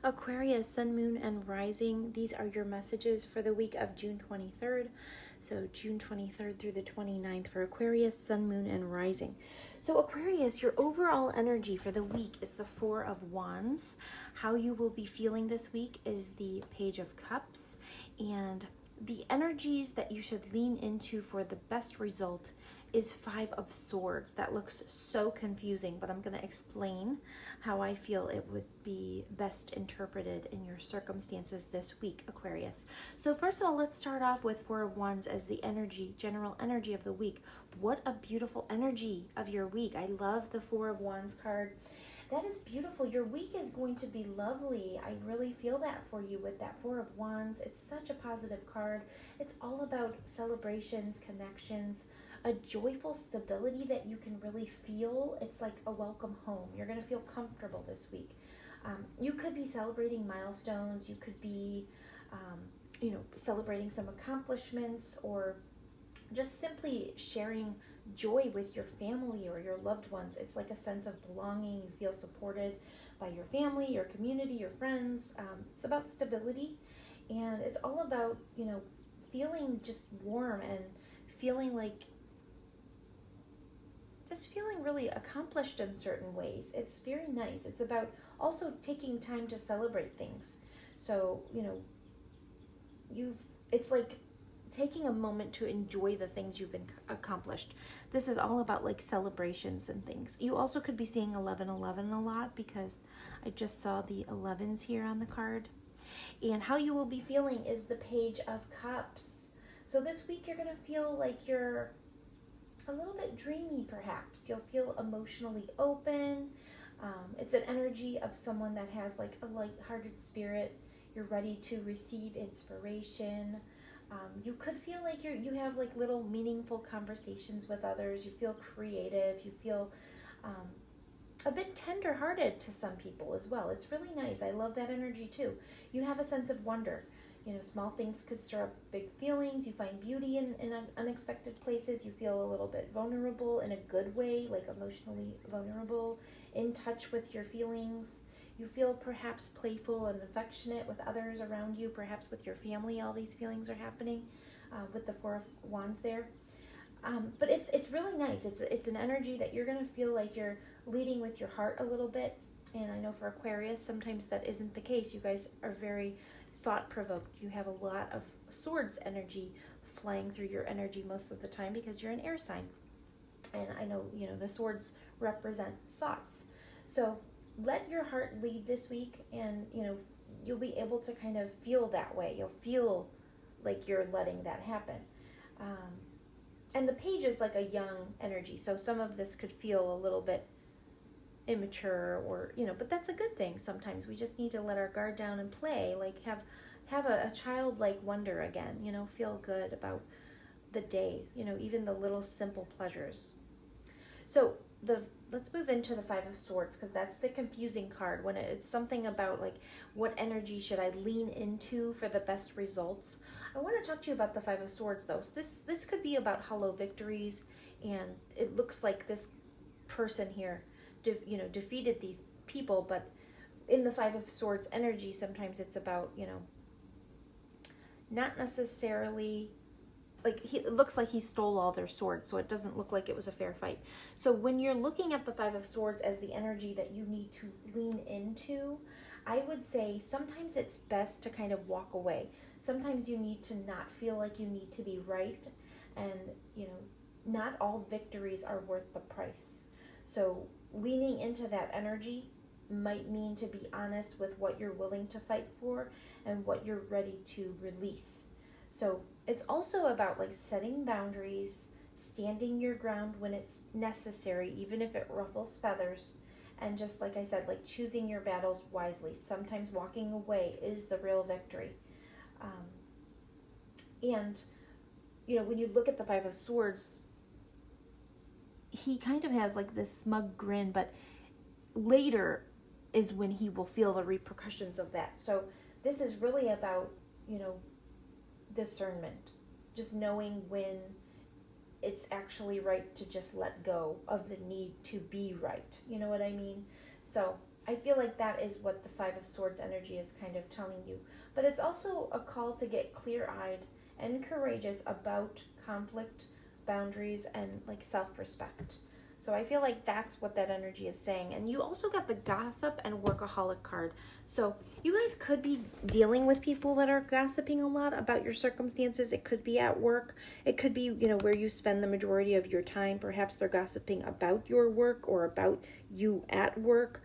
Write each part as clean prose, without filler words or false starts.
Aquarius, Sun, Moon, and Rising. These are your messages for the week of June 23rd. So June 23rd through the 29th for Aquarius, Sun, Moon, and Rising. So Aquarius, your overall energy for the week is the Four of Wands. How you will be feeling this week is the Page of Cups. And the energies that you should lean into for the best result is Five of Swords. That looks so confusing, but I'm going to explain how I feel it would be best interpreted in your circumstances this week, Aquarius. So first of all, let's start off with Four of Wands as the energy, general energy of the week. What a beautiful energy of your week. I love the Four of Wands card. That is beautiful. Your week is going to be lovely. I really feel that for you with that Four of Wands. It's such a positive card. It's all about celebrations, connections, a joyful stability that you can really feel. It's like a welcome home. You're going to feel comfortable this week. You could be celebrating milestones. You could be, celebrating some accomplishments, or just simply sharing joy with your family or your loved ones. It's like a sense of belonging. You feel supported by your family, your community, your friends. It's about stability, and it's all about, feeling just warm and feeling like just feeling really accomplished in certain ways. It's very nice. It's about also taking time to celebrate things. So, it's like taking a moment to enjoy the things you've accomplished. This is all about like celebrations and things. You also could be seeing 1111 a lot, because I just saw the 11s here on the card. And how you will be feeling is the Page of Cups. So this week you're going to feel like you're a little bit dreamy, perhaps. You'll feel emotionally open. It's an energy of someone that has like a light-hearted spirit. You're ready to receive inspiration. You could feel like you have like little meaningful conversations with others. You feel creative. You feel a bit tender-hearted to some people as well. It's really nice. I love that energy too. You have a sense of wonder. Small things could stir up big feelings. You find beauty in unexpected places. You feel a little bit vulnerable in a good way, like emotionally vulnerable, in touch with your feelings. You feel perhaps playful and affectionate with others around you, perhaps with your family. All these feelings are happening with the Four of Wands there. But it's really nice. It's an energy that you're going to feel like you're leading with your heart a little bit. And I know for Aquarius, sometimes that isn't the case. You guys are very thought-provoked. You have a lot of swords energy flying through your energy most of the time because you're an air sign. And I know, the swords represent thoughts. So let your heart lead this week, and, you'll be able to kind of feel that way. You'll feel like you're letting that happen. And the page is like a young energy. So some of this could feel a little bit immature, or but that's a good thing. Sometimes we just need to let our guard down and play, like have a childlike wonder again. Feel good about the day, even the little simple pleasures. So let's move into the Five of Swords, because that's the confusing card when it's something about like what energy should I lean into for the best results. I want to talk to you about the Five of Swords though. So this could be about hollow victories, and it looks like this person here defeated these people. But in the Five of Swords energy, sometimes it's about, not necessarily like it looks like he stole all their swords, so it doesn't look like it was a fair fight. So when you're looking at the Five of Swords as the energy that you need to lean into, I would say sometimes it's best to kind of walk away. Sometimes you need to not feel like you need to be right, and not all victories are worth the price. So leaning into that energy might mean to be honest with what you're willing to fight for and what you're ready to release. So it's also about like setting boundaries, standing your ground when it's necessary, even if it ruffles feathers, and just like I said, like choosing your battles wisely. Sometimes walking away is the real victory. And when you look at the Five of Swords, he kind of has like this smug grin, but later is when he will feel the repercussions of that. So this is really about, discernment, just knowing when it's actually right to just let go of the need to be right. You know what I mean? So I feel like that is what the Five of Swords energy is kind of telling you. But it's also a call to get clear-eyed and courageous about conflict, boundaries, and like self-respect. So I feel like that's what that energy is saying. And you also got the gossip and workaholic card. So you guys could be dealing with people that are gossiping a lot about your circumstances. It could be at work. It could be, you know, where you spend the majority of your time. Perhaps they're gossiping about your work or about you at work.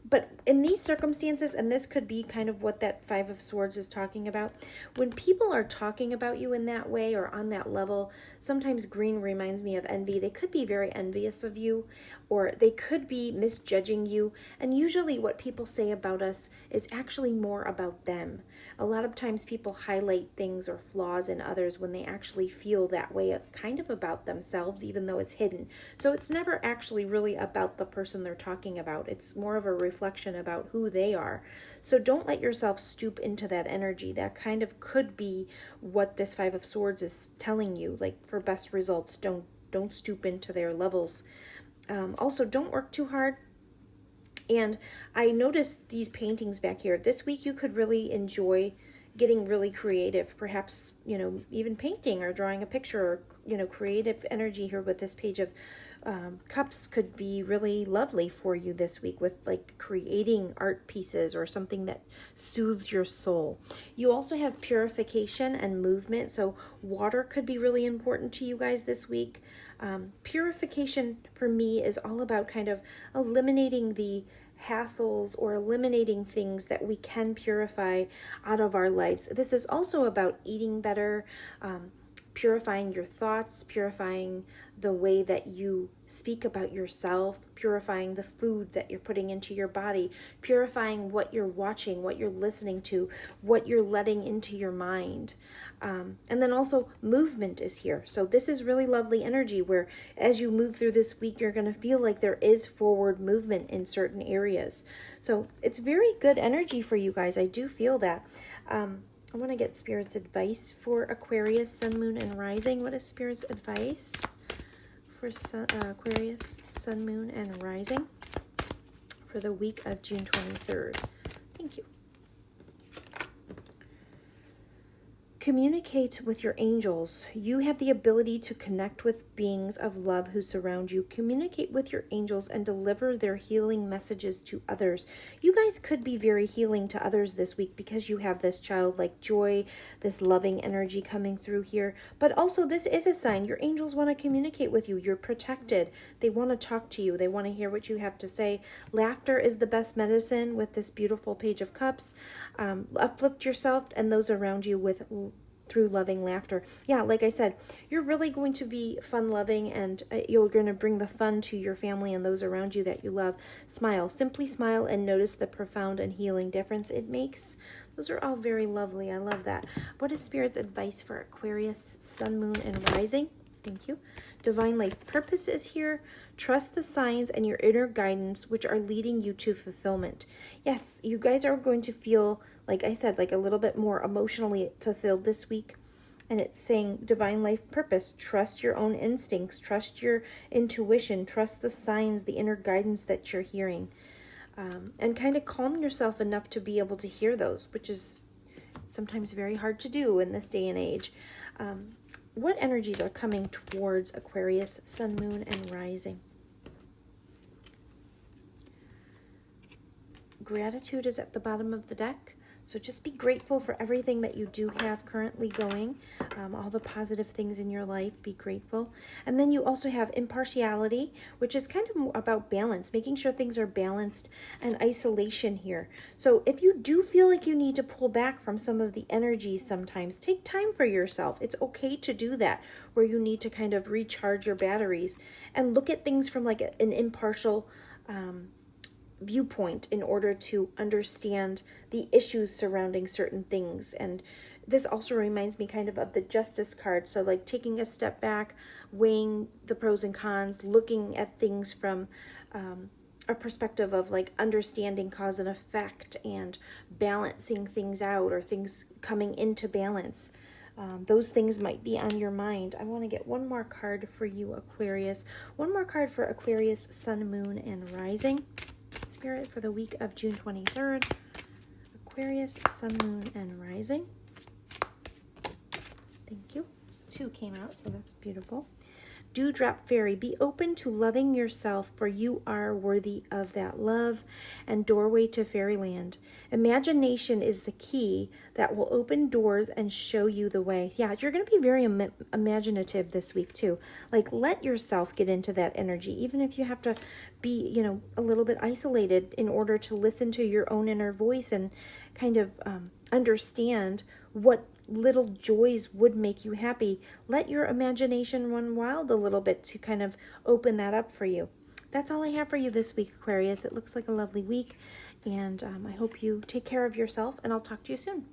But in these circumstances, and this could be kind of what that Five of Swords is talking about, when people are talking about you in that way or on that level, sometimes green reminds me of envy. They could be very envious of you, or they could be misjudging you. And usually what people say about us is actually more about them. A lot of times people highlight things or flaws in others when they actually feel that way kind of about themselves, even though it's hidden. So it's never actually really about the person they're talking about. It's more of a reflection about who they are. So don't let yourself stoop into that energy. That kind of could be what this Five of Swords is telling you. Like, for best results, don't stoop into their levels. Also, don't work too hard. And I noticed these paintings back here. This week you could really enjoy getting really creative, perhaps, you know, even painting or drawing a picture, or, you know, creative energy here with this Page of Cups could be really lovely for you this week, with like creating art pieces or something that soothes your soul. You also have purification and movement, so water could be really important to you guys this week. Purification for me is all about kind of eliminating the hassles or eliminating things that we can purify out of our lives. This is also about eating better, purifying your thoughts, purifying the way that you speak about yourself, purifying the food that you're putting into your body, purifying what you're watching, what you're listening to, what you're letting into your mind. And then also movement is here. So this is really lovely energy where as you move through this week, you're going to feel like there is forward movement in certain areas. So it's very good energy for you guys. I do feel that. I want to get Spirit's advice for Aquarius, Sun, Moon, and Rising. What is Spirit's advice for Aquarius, Sun, Moon, and Rising for the week of June 23rd? Thank you. Communicate with your angels. You have the ability to connect with beings of love who surround you. Communicate with your angels and deliver their healing messages to others. You guys could be very healing to others this week because you have this childlike joy, this loving energy coming through here. But also this is a sign your angels want to communicate with you. You're protected. They want to talk to you. They want to hear what you have to say. Laughter is the best medicine with this beautiful Page of Cups. Uplift yourself and those around you through loving laughter. Yeah, like I said, you're really going to be fun-loving, and you're going to bring the fun to your family and those around you that you love. Smile. Simply smile and notice the profound and healing difference it makes. Those are all very lovely. I love that. What is Spirit's advice for Aquarius, Sun, Moon, and Rising? Thank you. Divine life purpose is here. Trust the signs and your inner guidance, which are leading you to fulfillment. Yes, you guys are going to feel, like I said, like a little bit more emotionally fulfilled this week. And it's saying divine life purpose. Trust your own instincts. Trust your intuition. Trust the signs, the inner guidance that you're hearing. And kind of calm yourself enough to be able to hear those, which is sometimes very hard to do in this day and age. What energies are coming towards Aquarius, Sun, Moon, and Rising? Gratitude is at the bottom of the deck. So just be grateful for everything that you do have currently going, all the positive things in your life, be grateful. And then you also have impartiality, which is kind of about balance, making sure things are balanced, and isolation here. So if you do feel like you need to pull back from some of the energies sometimes, take time for yourself. It's okay to do that, where you need to kind of recharge your batteries and look at things from like an impartial viewpoint in order to understand the issues surrounding certain things. And this also reminds me kind of the Justice card. So like taking a step back, weighing the pros and cons, looking at things from a perspective of like understanding cause and effect and balancing things out, or things coming into balance. Those things might be on your mind. I want to get one more card for you, Aquarius. One more card for Aquarius, Sun, Moon, and Rising. Spirit for the week of June 23rd. Aquarius, Sun, Moon, and Rising. Thank you. 2 came out, so that's beautiful. Dewdrop Fairy, be open to loving yourself, for you are worthy of that love. And Doorway to Fairyland. Imagination is the key that will open doors and show you the way. Yeah, you're going to be very imaginative this week too. Like, let yourself get into that energy, even if you have to be, you know, a little bit isolated in order to listen to your own inner voice and kind of understand what little joys would make you happy. Let your imagination run wild a little bit to kind of open that up for you. That's all I have for you this week, Aquarius. It looks like a lovely week, and I hope you take care of yourself, and I'll talk to you soon.